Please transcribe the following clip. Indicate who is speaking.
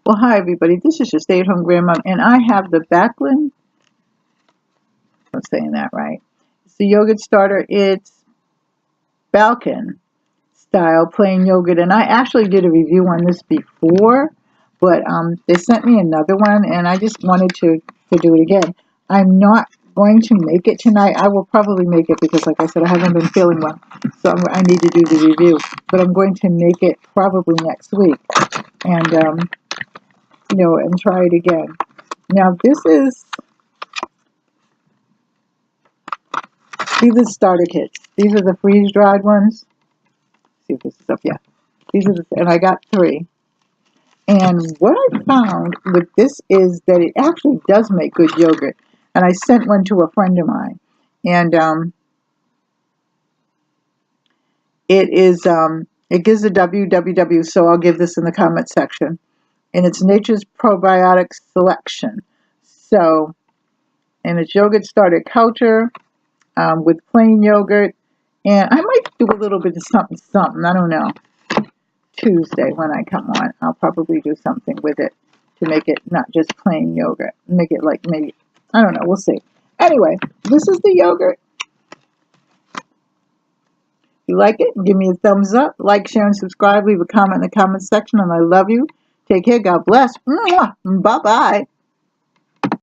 Speaker 1: Well, hi everybody. This is your stay-at-home grandma, and I have the Balkan. I'm saying that right. It's the yogurt starter. It's Balkan style plain yogurt, and I actually did a review on this before, but they sent me another one, and I just wanted to do it again. I'm not going to make it tonight. I will probably make it because, like I said, I haven't been feeling well, so I need to do the review. But I'm going to make it probably next week, and and try it again. Now these are starter kits. These are the freeze-dried ones. See if this is up. Yeah, these are and I got 3. And what I found with this is that it actually does make good yogurt. And I sent one to a friend of mine, and it gives a www. So I'll give this in the comment section. And it's Nature's Probiotic Selection. So, and it's yogurt starter culture. With plain yogurt, and I might do a little bit of something, I don't know. Tuesday when I come on, I'll probably do something with it to make it not just plain yogurt, make it like maybe, I don't know, we'll see. Anyway, this is the yogurt. If you like it, give me a thumbs up, like, share, and subscribe. Leave a comment in the comment section, and I love you. Take care. God bless. Bye-bye.